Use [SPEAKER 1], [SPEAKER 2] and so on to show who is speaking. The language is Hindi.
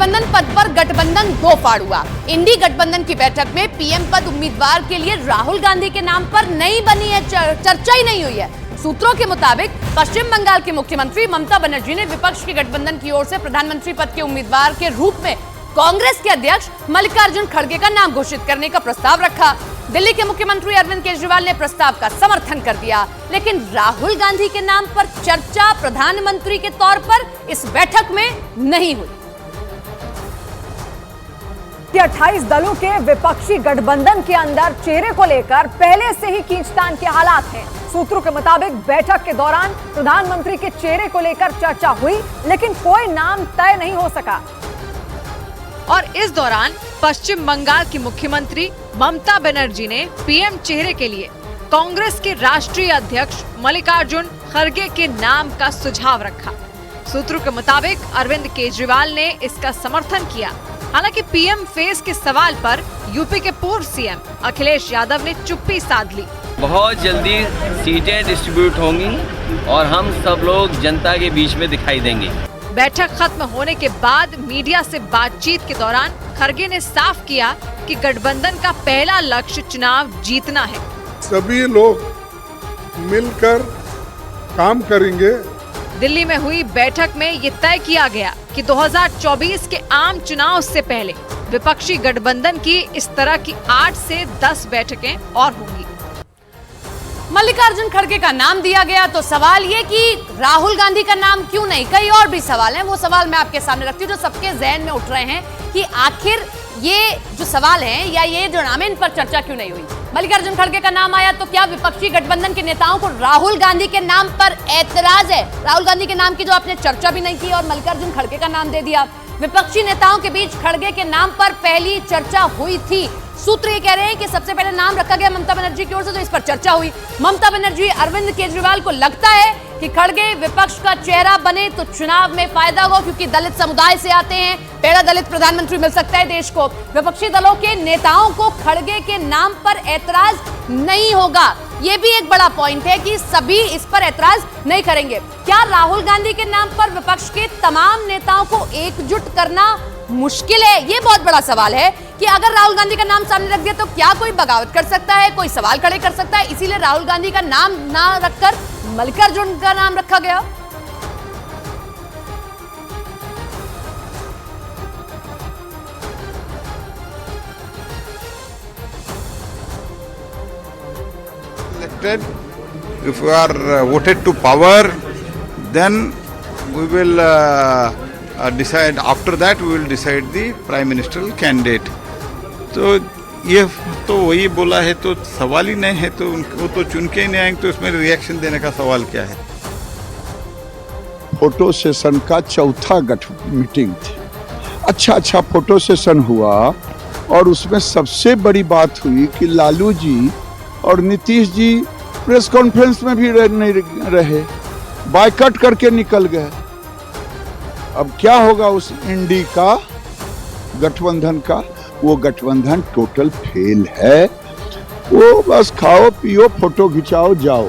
[SPEAKER 1] गठबंधन पद पर गठबंधन दो फाड़ हुआ। इंडी गठबंधन की बैठक में पीएम पद उम्मीदवार के लिए राहुल गांधी के नाम पर नहीं बनी है, चर्चा ही नहीं हुई है। सूत्रों के मुताबिक पश्चिम बंगाल की मुख्यमंत्री ममता बनर्जी ने विपक्ष के गठबंधन की ओर से प्रधानमंत्री पद के उम्मीदवार के रूप में कांग्रेस के अध्यक्ष मल्लिकार्जुन खड़गे का नाम घोषित करने का प्रस्ताव रखा। दिल्ली के मुख्यमंत्री अरविंद केजरीवाल ने प्रस्ताव का समर्थन कर दिया, लेकिन राहुल गांधी के नाम पर चर्चा प्रधानमंत्री के तौर पर इस बैठक में नहीं हुई।
[SPEAKER 2] 28 दलों के विपक्षी गठबंधन के अंदर चेहरे को लेकर पहले से ही खींचतान के हालात हैं। सूत्रों के मुताबिक बैठक के दौरान प्रधानमंत्री के चेहरे को लेकर चर्चा हुई, लेकिन कोई नाम तय नहीं हो सका।
[SPEAKER 3] और इस दौरान पश्चिम बंगाल की मुख्यमंत्री ममता बनर्जी ने पीएम चेहरे के लिए कांग्रेस के राष्ट्रीय अध्यक्ष मल्लिकार्जुन खड़गे के नाम का सुझाव रखा। सूत्रों के मुताबिक अरविंद केजरीवाल ने इसका समर्थन किया। हालांकि पीएम फेस के सवाल पर यूपी के पूर्व सीएम अखिलेश यादव ने चुप्पी साध ली।
[SPEAKER 4] बहुत जल्दी सीटें डिस्ट्रीब्यूट होंगी और हम सब लोग जनता के बीच में दिखाई देंगे।
[SPEAKER 3] बैठक खत्म होने के बाद मीडिया से बातचीत के दौरान खड़गे ने साफ किया कि गठबंधन का पहला लक्ष्य चुनाव जीतना है।
[SPEAKER 5] सभी लोग मिलकर काम करेंगे।
[SPEAKER 3] दिल्ली में हुई बैठक में ये तय किया गया कि 2024 के आम चुनाव से पहले विपक्षी गठबंधन की इस तरह की 8 से 10 बैठकें और होंगी।
[SPEAKER 1] मल्लिकार्जुन खड़गे का नाम दिया गया तो सवाल ये कि राहुल गांधी का नाम क्यों नहीं। कई और भी सवाल हैं, वो सवाल मैं आपके सामने रखती हूँ जो सबके जहन में उठ रहे हैं कि आखिर ये जो सवाल हैं या ये जो नाम है इन पर चर्चा क्यों नहीं हुई। मल्लिकार्जुन खड़गे का नाम आया तो क्या विपक्षी गठबंधन के नेताओं को राहुल गांधी के नाम पर ऐतराज है? राहुल गांधी के नाम की जो आपने चर्चा भी नहीं की और मल्लिकार्जुन खड़गे का नाम दे दिया। विपक्षी नेताओं के बीच खड़गे के नाम पर पहली चर्चा हुई थी। सूत्र ये कह रहे हैं कि सबसे पहले नाम रखा गया ममता बनर्जी की ओर से, तो इस पर चर्चा हुई। ममता बनर्जी अरविंद केजरीवाल को लगता है कि खड़गे विपक्ष का चेहरा बने तो चुनाव में फायदा होगा, क्योंकि दलित समुदाय से आते हैं, पहला दलित प्रधानमंत्री मिल सकता है देश को। विपक्षी दलों के नेताओं को खड़गे के नाम पर ऐतराज नहीं होगा। ये भी एक बड़ा पॉइंट है कि सभी इस पर ऐतराज नहीं करेंगे। क्या राहुल गांधी के नाम पर विपक्ष के तमाम नेताओं को एकजुट करना मुश्किल है? ये बहुत बड़ा सवाल है कि अगर राहुल गांधी का नाम सामने रख दिया तो क्या कोई बगावत कर सकता है, कोई सवाल खड़े कर सकता है। इसीलिए राहुल गांधी का नाम ना रखकर मल्लिकार्जुन का नाम रखा गया।
[SPEAKER 6] If we are voted to power, then we will decide. After that, we will decide the prime ministerial candidate. तो ये तो वही बोला है, तो सवाल ही नहीं है, तो वो तो चुन के ही नहीं आएंगे, तो उसमें रिएक्शन देने का सवाल क्या है?
[SPEAKER 7] फोटो सेशन का चौथा मीटिंग थी। अच्छा फोटो सेशन हुआ और उसमें सबसे बड़ी बात हुई कि लालू जी और नीतीश जी प्रेस कॉन्फ्रेंस में भी नहीं रहे, बायकॉट करके निकल गए। अब क्या होगा उस इंडी का गठबंधन का? वो गठबंधन टोटल फेल है। वो बस खाओ पियो फोटो खिंचाओ जाओ।